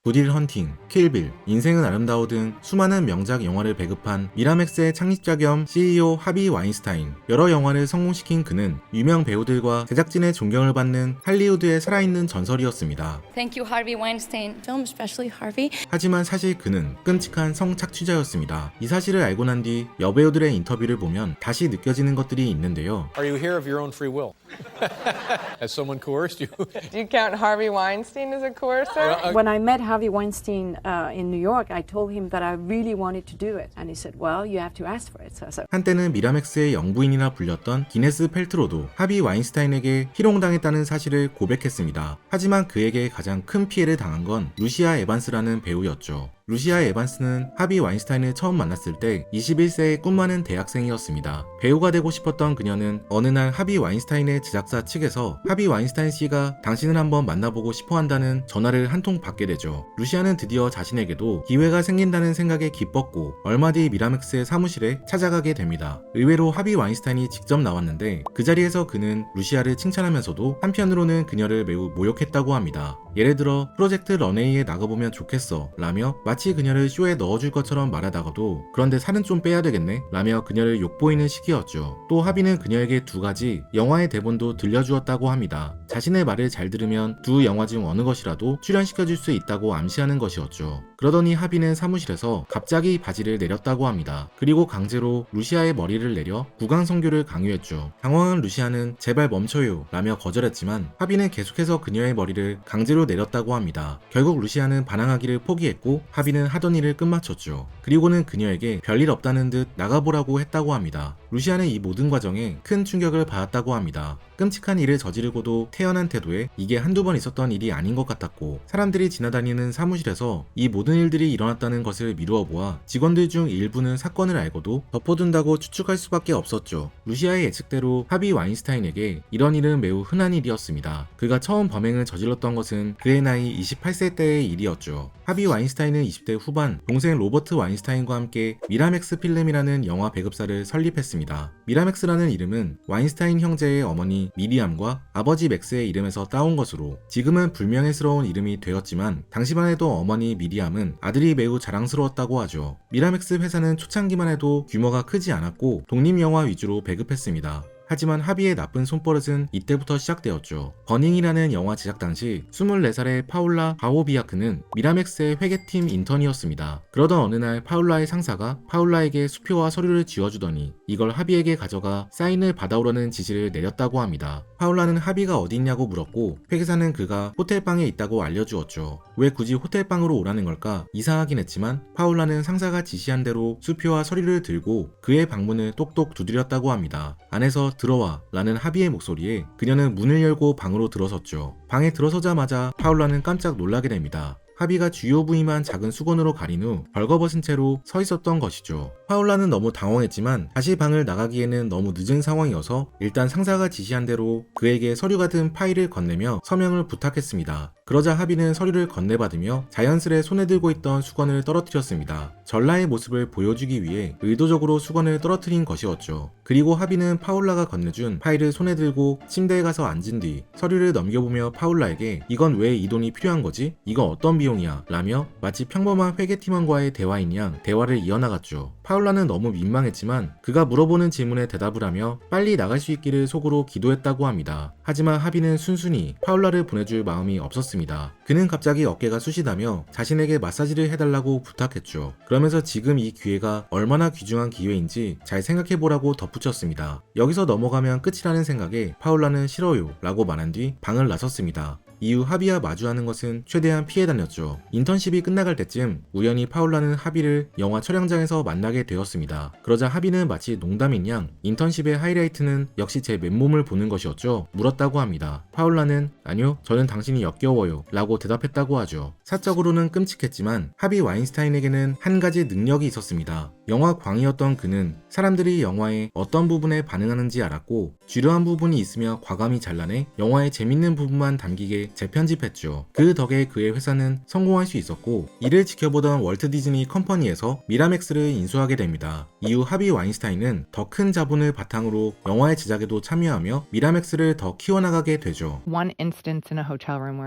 굿윌 헌팅, 킬빌, 인생은 아름다워 등 수많은 명작 영화를 배급한 미라맥스의 창립자 겸 CEO 하비 와인스타인. 여러 영화를 성공시킨 그는 유명 배우들과 제작진의 존경을 받는 할리우드의 살아있는 전설이었습니다. Thank you, Harvey Weinstein. film, especially Harvey. 하지만 사실 그는 끔찍한 성착취자였습니다. 이 사실을 알고 난 뒤 여배우들의 인터뷰를 보면 다시 느껴지는 것들이 있는데요. Are you here of your own free will? Has someone coerced you? Do you count Harvey Weinstein as a coercer? When I met Harvey Weinstein in New York, I told him that I really wanted to do it. And he said, well, you have to ask for it. So 한때는 미라맥스의 영부인이라 불렸던 기네스 펠트로도 하비 와인스타인에게 희롱당했다는 사실을 고백했습니다. 하지만 그에게 가장 큰 피해를 당한 건 루시아 에반스라는 배우였죠. 루시아 에반스는 하비 와인스타인을 처음 만났을 때 21세의 꿈 많은 대학생이었습니다. 배우가 되고 싶었던 그녀는 어느 날 하비 와인스타인의 제작사 측에서 하비 와인스타인 씨가 당신을 한번 만나보고 싶어 한다는 전화를 한 통 받게 되죠. 루시아는 드디어 자신에게도 기회가 생긴다는 생각에 기뻤고 얼마 뒤 미라맥스의 사무실에 찾아가게 됩니다. 의외로 하비 와인스타인이 직접 나왔는데 그 자리에서 그는 루시아를 칭찬하면서도 한편으로는 그녀를 매우 모욕했다고 합니다. 예를 들어 프로젝트 런웨이에 나가보면 좋겠어 라며 마치 그녀를 쇼에 넣어줄 것처럼 말하다가도 그런데 살은 좀 빼야 되겠네 라며 그녀를 욕보이는 시기였죠. 또 하비는 그녀에게 두 가지 영화의 대본도 들려주었다고 합니다. 자신의 말을 잘 들으면 두 영화 중 어느 것이라도 출연시켜줄 수 있다고 암시하는 것이었죠. 그러더니 하비는 사무실에서 갑자기 바지를 내렸다고 합니다. 그리고 강제로 루시아의 머리를 내려 구강성교를 강요했죠. 당황한 루시아는 제발 멈춰요 라며 거절했지만 하비는 계속해서 그녀의 머리를 강제로 내렸다고 합니다. 결국 루시아는 반항하기를 포기했고 하비는 하던 일을 끝마쳤죠. 그리고는 그녀에게 별일 없다는 듯 나가보라고 했다고 합니다. 루시아는 이 모든 과정에 큰 충격을 받았다고 합니다. 끔찍한 일을 저지르고도 태연한 태도에 이게 한두 번 있었던 일이 아닌 것 같았고 사람들이 지나다니는 사무실에서 이 모든 일들이 일어났다는 것을 미루어 보아 직원들 중 일부는 사건을 알고도 덮어둔다고 추측할 수밖에 없었죠. 루시아의 예측대로 하비 와인스타인에게 이런 일은 매우 흔한 일이었습니다. 그가 처음 범행을 저질렀던 것은 그의 나이 28세 때의 일이었죠. 하비 와인스타인은 20대 후반 동생 로버트 와인스타인과 함께 미라맥스 필름이라는 영화 배급사를 설립했습니다. 미라맥스라는 이름은 와인스타인 형제의 어머니 미리암과 아버지 맥스의 이름에서 따온 것으로 지금은 불명예스러운 이름이 되었지만 당시만 해도 어머니 미리암은 아들이 매우 자랑스러웠다고 하죠. 미라맥스 회사는 초창기만 해도 규모가 크지 않았고 독립영화 위주로 배급했습니다. 하지만 하비의 나쁜 손버릇은 이때부터 시작되었죠. 버닝이라는 영화 제작 당시 24살의 파울라 바오비아크는 미라맥스의 회계팀 인턴이었습니다. 그러던 어느 날 파울라의 상사가 파울라에게 수표와 서류를 쥐어주더니 이걸 하비에게 가져가 사인을 받아오라는 지시를 내렸다고 합니다. 파울라는 하비가 어디 있냐고 물었고 회계사는 그가 호텔방에 있다고 알려주었죠. 왜 굳이 호텔방으로 오라는 걸까 이상하긴 했지만 파울라는 상사가 지시한 대로 수표와 서류를 들고 그의 방문을 똑똑 두드렸다고 합니다. 안에서 들어와 라는 하비의 목소리에 그녀는 문을 열고 방으로 들어섰죠. 방에 들어서자마자 파울라는 깜짝 놀라게 됩니다. 하비가 주요 부위만 작은 수건으로 가린 후 벌거벗은 채로 서 있었던 것이죠. 파울라는 너무 당황했지만 다시 방을 나가기에는 너무 늦은 상황이어서 일단 상사가 지시한 대로 그에게 서류 같은 파일을 건네며 서명을 부탁했습니다. 그러자 하비는 서류를 건네받으며 자연스레 손에 들고 있던 수건을 떨어뜨렸습니다. 전라의 모습을 보여주기 위해 의도적으로 수건을 떨어뜨린 것이었죠. 그리고 하비는 파울라가 건네준 파일을 손에 들고 침대에 가서 앉은 뒤 서류를 넘겨보며 파울라에게 이건 왜 이 돈이 필요한 거지? 이건 어떤 비용이야? 라며 마치 평범한 회계팀원과의 대화인 양 대화를 이어나갔죠. 파울라는 너무 민망했지만 그가 물어보는 질문에 대답을 하며 빨리 나갈 수 있기를 속으로 기도했다고 합니다. 하지만 하비는 순순히 파울라를 보내줄 마음이 없었습니다. 그는 갑자기 어깨가 쑤시다며 자신에게 마사지를 해달라고 부탁했죠. 그러면서 지금 이 기회가 얼마나 귀중한 기회인지 잘 생각해보라고 덧붙였습니다. 여기서 넘어가면 끝이라는 생각에 파울라는 싫어요 라고 말한 뒤 방을 나섰습니다. 이후 하비와 마주하는 것은 최대한 피해 다녔죠. 인턴십이 끝나갈 때쯤 우연히 파울라는 하비를 영화 촬영장에서 만나게 되었습니다. 그러자 하비는 마치 농담인 양 인턴십의 하이라이트는 역시 제 맨몸을 보는 것이었죠 물었다고 합니다. 파울라는 아니요 저는 당신이 역겨워요 라고 대답했다고 하죠. 사적으로는 끔찍했지만 하비 와인스타인에게는 한 가지 능력이 있었습니다. 영화 광이었던 그는 사람들이 영화의 어떤 부분에 반응하는지 알았고 주려한 부분이 있으며 과감히 잘라내 영화의 재밌는 부분만 담기게 기네스에 재편집했죠. 그 덕에 그의 회사는 성공할 수 있었고 이를 지켜보던 월트 디즈니 컴퍼니에서 미라맥스를 인수하게 됩니다. 이후 하비 와인스타인은 더 큰 자본을 바탕으로 영화의 제작에도 참여하며 미라맥스를 더 키워나가게 되죠. One instance in a hotel room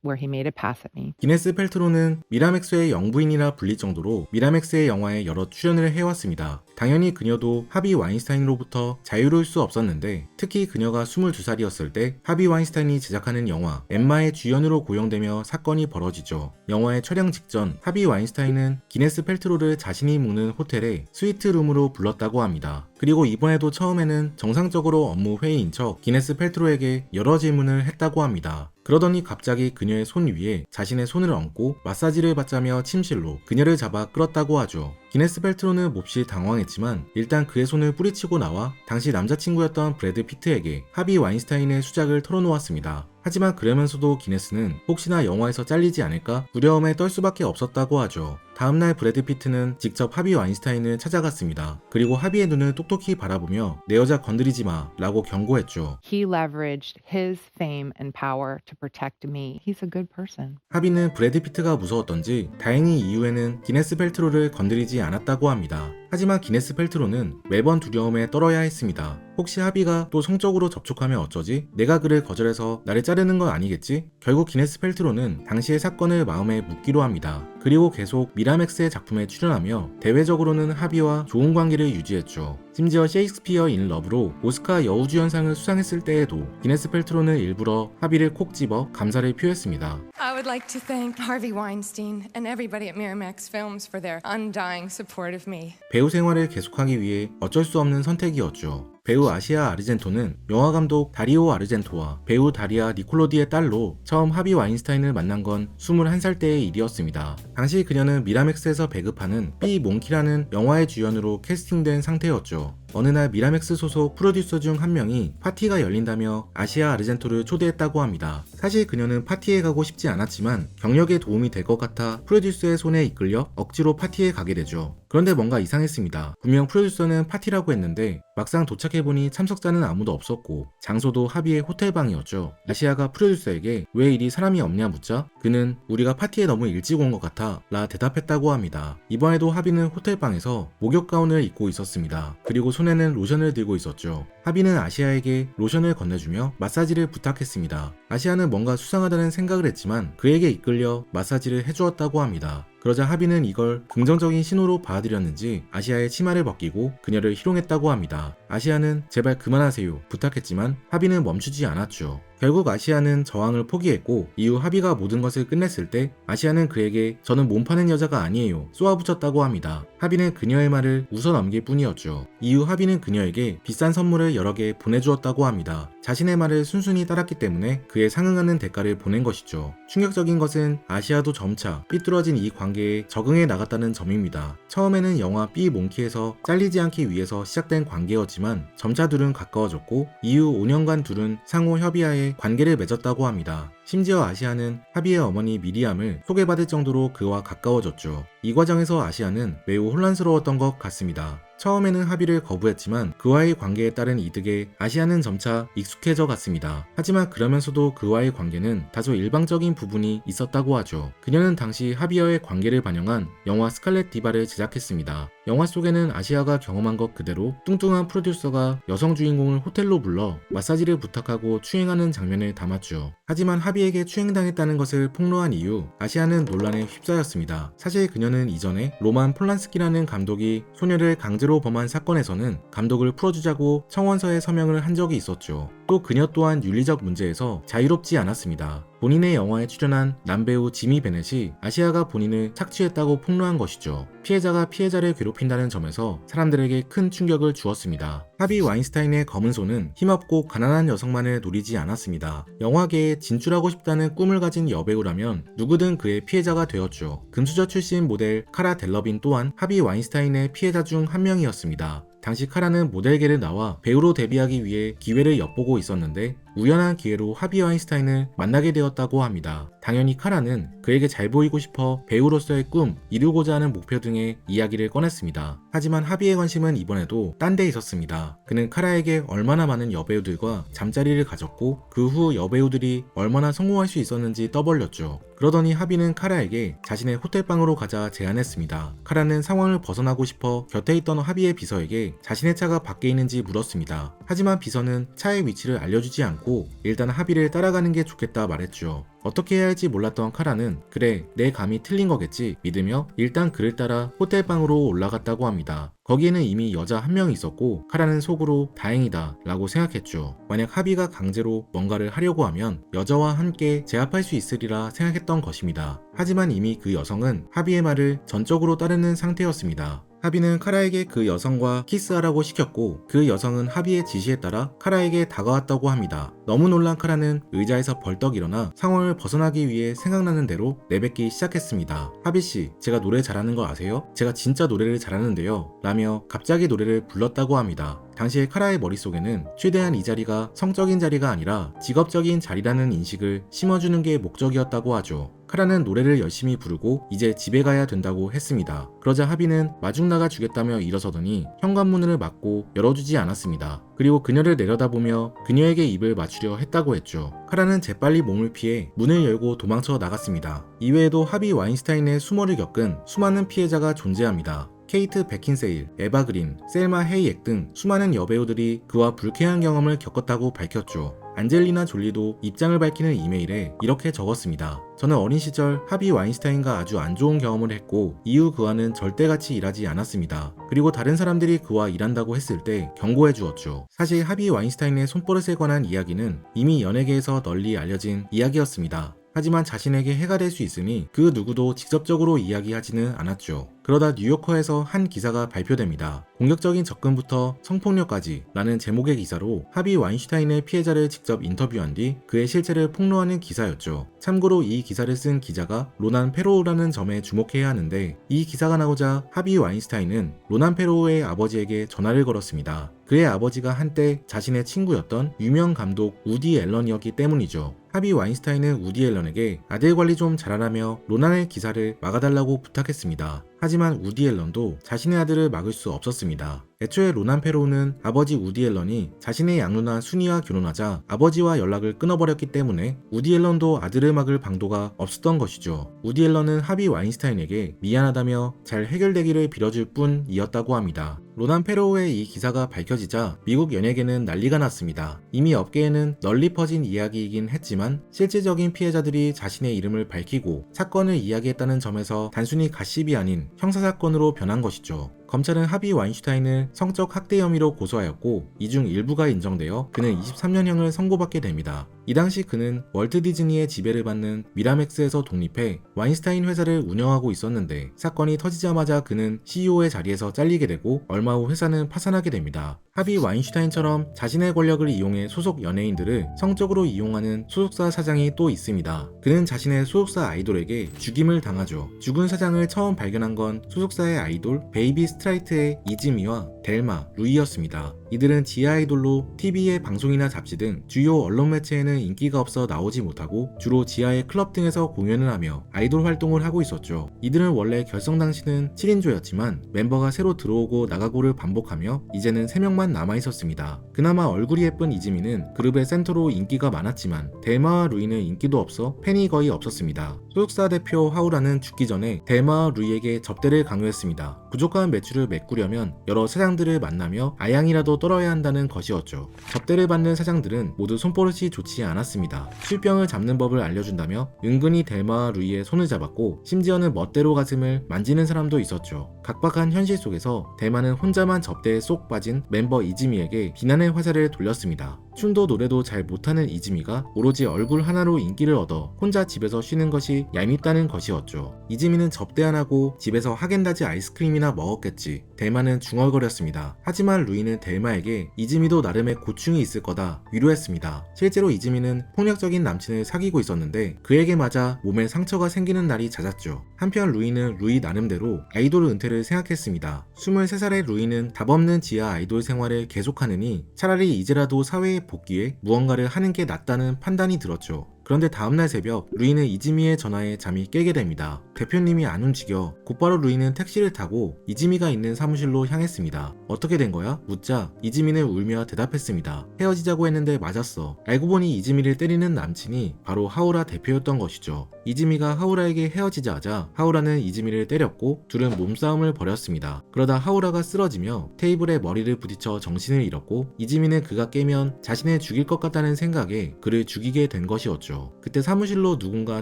where he made a pass at me. 기네스 펠트로는 미라맥스의 영부인이라 불릴 정도로 미라맥스의 영화에 여러 출연을 해왔습니다. 당연히 그녀도 하비 와인스타인으로부터 자유로울 수 없었는데 특히 그녀가 22살이었을 때 하비 와인스타인이 제작하는 영화 엠마의 주연으로 고용되며 사건이 벌어지죠. 영화의 촬영 직전 하비 와인스타인은 기네스 펠트로를 자신이 묵는 호텔에 스위트룸으로 불렀다고 합니다. 그리고 이번에도 처음에는 정상적으로 업무 회의인 척 기네스 펠트로에게 여러 질문을 했다고 합니다. 그러더니 갑자기 그녀의 손 위에 자신의 손을 얹고 마사지를 받자며 침실로 그녀를 잡아 끌었다고 하죠. 기네스 펠트로는 몹시 당황했지만 일단 그의 손을 뿌리치고 나와 당시 남자친구였던 브래드 피트에게 하비 와인스타인의 수작을 털어놓았습니다. 하지만 그러면서도 기네스는 혹시나 영화에서 잘리지 않을까 두려움에 떨 수밖에 없었다고 하죠. 다음날 브래드 피트는 직접 하비 와인스타인을 찾아갔습니다. 그리고 하비의 눈을 똑똑히 바라보며 내 여자 건드리지 마 라고 경고했죠. He leveraged his fame and power to protect me. He's a good person. 하비는 브래드 피트가 무서웠던지 다행히 이후에는 기네스 펠트로를 건드리지 않았다고 합니다. 하지만 기네스 펠트로는 매번 두려움에 떨어야 했습니다. 혹시 하비가 또 성적으로 접촉하면 어쩌지? 내가 그를 거절해서 나를 자르는 건 아니겠지? 결국 기네스 펠트로는 당시의 사건을 마음에 묻기로 합니다. 그리고 계속 미라맥스의 작품에 출연하며 대외적으로는 하비와 좋은 관계를 유지했죠. 심지어 셰익스피어 인 러브로 오스카 여우주연상을 수상했을 때에도 기네스 펠트로는 일부러 하비를 콕 집어 감사를 표했습니다. I would like to thank Harvey Weinstein and everybody at Miramax Films for their undying support of me. 배우 생활을 계속하기 위해 어쩔 수 없는 선택이었죠. 배우 아시아 아르젠토는 영화감독 다리오 아르젠토와 배우 다리아 니콜로디의 딸로 처음 하비 와인스타인을 만난 건 21살 때의 일이었습니다. 당시 그녀는 미라맥스에서 배급하는 삐 몽키라는 영화의 주연으로 캐스팅된 상태였죠. 어느 날 미라맥스 소속 프로듀서 중 한 명이 파티가 열린다며 아시아 아르젠토를 초대했다고 합니다. 사실 그녀는 파티에 가고 싶지 않았지만 경력에 도움이 될 것 같아 프로듀서의 손에 이끌려 억지로 파티에 가게 되죠. 그런데 뭔가 이상했습니다. 분명 프로듀서는 파티라고 했는데 막상 도착해보니 참석자는 아무도 없었고 장소도 하비의 호텔방이었죠. 아시아가 프로듀서에게 왜 이리 사람이 없냐 묻자 그는 우리가 파티에 너무 일찍 온 것 같아 라 대답했다고 합니다. 이번에도 하비는 호텔방에서 목욕 가운을 입고 있었습니다. 그리고 손에는 로션을 들고 있었죠. 하비는 아시아에게 로션을 건네주며 마사지를 부탁했습니다. 아시아는 뭔가 수상하다는 생각을 했지만 그에게 이끌려 마사지를 해주었다고 합니다. 그러자 하비는 이걸 긍정적인 신호로 받아들였는지 아시아의 치마를 벗기고 그녀를 희롱했다고 합니다. 아시아는 제발 그만하세요 부탁했지만 하비는 멈추지 않았죠. 결국 아시아는 저항을 포기했고 이후 하비가 모든 것을 끝냈을 때 아시아는 그에게 저는 몸 파는 여자가 아니에요 쏘아붙였다고 합니다. 하비는 그녀의 말을 웃어 넘길 뿐이었죠. 이후 하비는 그녀에게 비싼 선물을 여러 개 보내주었다고 합니다. 자신의 말을 순순히 따랐기 때문에 그에 상응하는 대가를 보낸 것이죠. 충격적인 것은 아시아도 점차 삐뚤어진 이 관계에 적응해 나갔다는 점입니다. 처음에는 영화 삐 몽키에서 잘리지 않기 위해서 시작된 관계였지만 점차 둘은 가까워졌고 이후 5년간 둘은 상호 협의하에 관계를 맺었다고 합니다. 심지어 아시아는 하비의 어머니 미리암을 소개받을 정도로 그와 가까워졌죠. 이 과정에서 아시아는 매우 혼란스러웠던 것 같습니다. 처음에는 합의를 거부했지만 그와의 관계에 따른 이득에 아시아는 점차 익숙해져 갔습니다. 하지만 그러면서도 그와의 관계는 다소 일방적인 부분이 있었다고 하죠. 그녀는 당시 하비와의 관계를 반영한 영화 스칼렛 디바를 제작했습니다. 영화 속에는 아시아가 경험한 것 그대로 뚱뚱한 프로듀서가 여성 주인공을 호텔로 불러 마사지를 부탁하고 추행하는 장면을 담았죠. 하지만 하비에게 추행당했다는 것을 폭로한 이후 아시아는 논란에 휩싸였습니다. 사실 그녀는 이전에 로만 폴란스키라는 감독이 소녀를 강제로 범한 사건에서는 감독을 풀어주자고 청원서에 서명을 한 적이 있었죠. 또 그녀 또한 윤리적 문제에서 자유롭지 않았습니다. 본인의 영화에 출연한 남배우 지미 베넷이 아시아가 본인을 착취했다고 폭로한 것이죠. 피해자가 피해자를 괴롭힌다는 점에서 사람들에게 큰 충격을 주었습니다. 하비 와인스타인의 검은 손은 힘없고 가난한 여성만을 노리지 않았습니다. 영화계에 진출하고 싶다는 꿈을 가진 여배우라면 누구든 그의 피해자가 되었죠. 금수저 출신 모델 카라 델러빈 또한 하비 와인스타인의 피해자 중 한 명이었습니다. 당시 카라는 모델계를 나와 배우로 데뷔하기 위해 기회를 엿보고 있었는데 우연한 기회로 하비 와인스타인을 만나게 되었다고 합니다. 당연히 카라는 그에게 잘 보이고 싶어 배우로서의 꿈, 이루고자 하는 목표 등의 이야기를 꺼냈습니다. 하지만 하비의 관심은 이번에도 딴 데 있었습니다. 그는 카라에게 얼마나 많은 여배우들과 잠자리를 가졌고 그 후 여배우들이 얼마나 성공할 수 있었는지 떠벌렸죠. 그러더니 하비는 카라에게 자신의 호텔방으로 가자 제안했습니다. 카라는 상황을 벗어나고 싶어 곁에 있던 하비의 비서에게 자신의 차가 밖에 있는지 물었습니다. 하지만 비서는 차의 위치를 알려주지 않고 일단 하비를 따라가는 게 좋겠다 말했죠. 어떻게 해야 할지 몰랐던 카라는 그래 내 감이 틀린 거겠지 믿으며 일단 그를 따라 호텔방으로 올라갔다고 합니다. 거기에는 이미 여자 한 명이 있었고 카라는 속으로 다행이다 라고 생각했죠. 만약 하비가 강제로 뭔가를 하려고 하면 여자와 함께 제압할 수 있으리라 생각했던 것입니다. 하지만 이미 그 여성은 하비의 말을 전적으로 따르는 상태였습니다. 하비는 카라에게 그 여성과 키스하라고 시켰고 그 여성은 하비의 지시에 따라 카라에게 다가왔다고 합니다. 너무 놀란 카라는 의자에서 벌떡 일어나 상황을 벗어나기 위해 생각나는 대로 내뱉기 시작했습니다. 하비씨, 제가 노래 잘하는 거 아세요? 제가 진짜 노래를 잘하는데요 라며 갑자기 노래를 불렀다고 합니다. 당시에 카라의 머릿속에는 최대한 이 자리가 성적인 자리가 아니라 직업적인 자리라는 인식을 심어주는 게 목적이었다고 하죠. 카라는 노래를 열심히 부르고 이제 집에 가야 된다고 했습니다. 그러자 하비는 마중 나가 주겠다며 일어서더니 현관문을 막고 열어주지 않았습니다. 그리고 그녀를 내려다보며 그녀에게 입을 맞추려 했다고 했죠. 카라는 재빨리 몸을 피해 문을 열고 도망쳐 나갔습니다. 이외에도 하비 와인스타인의 수모를 겪은 수많은 피해자가 존재합니다. 케이트 베킨세일, 에바 그린, 셀마 헤이액 등 수많은 여배우들이 그와 불쾌한 경험을 겪었다고 밝혔죠. 안젤리나 졸리도 입장을 밝히는 이메일에 이렇게 적었습니다. 저는 어린 시절 하비 와인스타인과 아주 안 좋은 경험을 했고 이후 그와는 절대 같이 일하지 않았습니다. 그리고 다른 사람들이 그와 일한다고 했을 때 경고해 주었죠. 사실 하비 와인스타인의 손버릇에 관한 이야기는 이미 연예계에서 널리 알려진 이야기였습니다. 하지만 자신에게 해가 될 수 있으니 그 누구도 직접적으로 이야기하지는 않았죠. 그러다 뉴요커에서 한 기사가 발표됩니다. 공격적인 접근부터 성폭력까지 라는 제목의 기사로 하비 와인슈타인의 피해자를 직접 인터뷰한 뒤 그의 실체를 폭로하는 기사였죠. 참고로 이 기사를 쓴 기자가 로난 페로우라는 점에 주목해야 하는데 이 기사가 나오자 하비 와인스타인은 로난 페로우의 아버지에게 전화를 걸었습니다. 그의 아버지가 한때 자신의 친구였던 유명 감독 우디 앨런이었기 때문이죠. 하비 와인스타인은 우디 앨런에게 아들 관리 좀 잘하라며 로난의 기사를 막아달라고 부탁했습니다. 하지만 우디 앨런도 자신의 아들을 막을 수 없었습니다. 애초에 로난 페로우는 아버지 우디 앨런이 자신의 양누나 순이와 결혼하자 아버지와 연락을 끊어버렸기 때문에 우디 앨런도 아들을 막을 방도가 없었던 것이죠. 우디 앨런은 하비 와인스타인에게 미안하다며 잘 해결되기를 빌어줄 뿐이었다고 합니다. 로난 페로우의 이 기사가 밝혀지자 미국 연예계는 난리가 났습니다. 이미 업계에는 널리 퍼진 이야기이긴 했지만 실질적인 피해자들이 자신의 이름을 밝히고 사건을 이야기했다는 점에서 단순히 가십이 아닌 형사사건으로 변한 것이죠. 검찰은 하비 와인슈타인을 성적 학대 혐의로 고소하였고 이 중 일부가 인정되어 그는 23년형을 선고받게 됩니다. 이 당시 그는 월트 디즈니의 지배를 받는 미라맥스에서 독립해 와인스타인 회사를 운영하고 있었는데 사건이 터지자마자 그는 CEO의 자리에서 잘리게 되고 얼마 후 회사는 파산하게 됩니다. 하비 와인슈타인처럼 자신의 권력을 이용해 소속 연예인들을 성적으로 이용하는 소속사 사장이 또 있습니다. 그는 자신의 소속사 아이돌에게 죽임을 당하죠. 죽은 사장을 처음 발견한 건 소속사의 아이돌 베이비 스트라이트의 이즈미와 델마, 루이였습니다. 이들은 지하 아이돌로 TV의 방송이나 잡지 등 주요 언론 매체에는 인기가 없어 나오지 못하고 주로 지하의 클럽 등에서 공연을 하며 아이돌 활동을 하고 있었죠. 이들은 원래 결성 당시는 7인조였지만 멤버가 새로 들어오고 나가고를 반복하며 이제는 3명만 남아있었습니다. 그나마 얼굴이 예쁜 이즈미는 그룹의 센터로 인기가 많았지만 델마와 루이는 인기도 없어 팬이 거의 없었습니다. 소속사 대표 하우라는 죽기 전에 델마와 루이에게 접대를 강요했습니다. 부족한 매출을 메꾸려면 여러 사장들을 만나며 아양이라도 떨어야 한다는 것이었죠. 접대를 받는 사장들은 모두 손버릇이 좋지 않았습니다. 술병을 잡는 법을 알려준다며 은근히 델마와 루이의 손을 잡았고 심지어는 멋대로 가슴을 만지는 사람도 있었죠. 각박한 현실 속에서 델마는 혼자만 접대에 쏙 빠진 멤버 이즈미에게 비난의 화살을 돌렸습니다. 춤도 노래도 잘 못하는 이즈미가 오로지 얼굴 하나로 인기를 얻어 혼자 집에서 쉬는 것이 얄밉다는 것이었죠. 이즈미는 접대 안 하고 집에서 하겐다즈 아이스크림이나 먹었겠지. 델마는 중얼거렸습니다. 하지만 루이는 델마에게 이즈미도 나름의 고충이 있을 거다 위로했습니다. 실제로 이즈미는 폭력적인 남친을 사귀고 있었는데 그에게 맞아 몸에 상처가 생기는 날이 잦았죠. 한편 루이는 루이 나름대로 아이돌 은퇴를 생각했습니다. 23살의 루이는 답없는 지하 아이돌 생활을 계속하느니 차라리 이제라도 사회에 복귀해 무언가를 하는 게 낫다는 판단이 들었죠. 그런데 다음날 새벽 루이는 이지미의 전화에 잠이 깨게 됩니다. 대표님이 안 움직여 곧바로 루이는 택시를 타고 이지미가 있는 사무실로 향했습니다. 어떻게 된 거야? 묻자 이지미는 울며 대답했습니다. 헤어지자고 했는데 맞았어. 알고 보니 이지미를 때리는 남친이 바로 하우라 대표였던 것이죠. 이지미가 하우라에게 헤어지자 하자 하우라는 이지미를 때렸고 둘은 몸싸움을 벌였습니다. 그러다 하우라가 쓰러지며 테이블에 머리를 부딪혀 정신을 잃었고 이지미는 그가 깨면 자신을 죽일 것 같다는 생각에 그를 죽이게 된 것이었죠. 그때 사무실로 누군가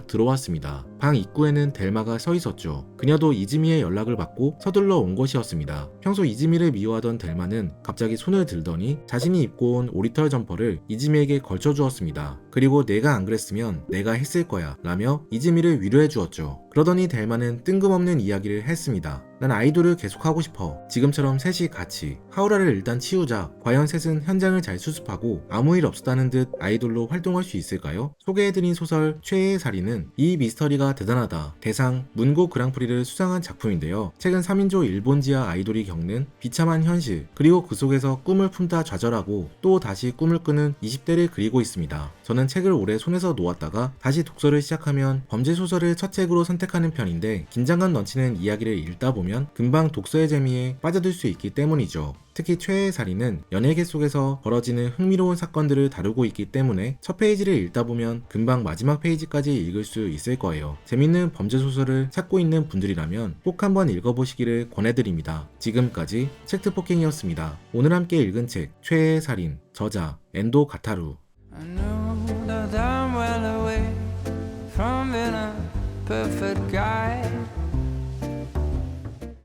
들어왔습니다. 방 입구에는 델마가 서 있었죠. 그녀도 이지미의 연락을 받고 서둘러 온 것이었습니다. 평소 이지미를 미워하던 델마는 갑자기 손을 들더니 자신이 입고 온 오리털 점퍼를 이지미에게 걸쳐주었습니다. 그리고 내가 안 그랬으면 내가 했을 거야 라며 이지미를 위로해 주었죠. 그러더니 델마는 뜬금없는 이야기를 했습니다. 난 아이돌을 계속하고 싶어. 지금처럼 셋이 같이. 하우라를 일단 치우자. 과연 셋은 현장을 잘 수습하고 아무 일 없었다는 듯 아이돌로 활동할 수 있을까요? 소개해드린 소설 최애의 살인은 이 미스터리가 대단하다. 대상 문고 그랑프리를 수상한 작품인데요. 최근 3인조 일본 지하 아이돌이 겪는 비참한 현실 그리고 그 속에서 꿈을 품다 좌절하고 또 다시 꿈을 꾸는 20대를 그리고 있습니다. 저는 책을 오래 손에서 놓았다가 다시 독서를 시작하면 범죄 소설을 첫 책으로 선택하는 편인데 긴장감 넘치는 이야기를 읽다 보면 금방 독서의 재미에 빠져들 수 있기 때문이죠. 특히 최애의 살인은 연예계 속에서 벌어지는 흥미로운 사건들을 다루고 있기 때문에 첫 페이지를 읽다 보면 금방 마지막 페이지까지 읽을 수 있을 거예요. 재밌는 범죄 소설을 찾고 있는 분들이라면 꼭 한번 읽어보시기를 권해드립니다. 지금까지 책트포킹이었습니다. 오늘 함께 읽은 책 최애의 살인, 저자 엔도 가타루. I know that I'm well away from being a perfect guy.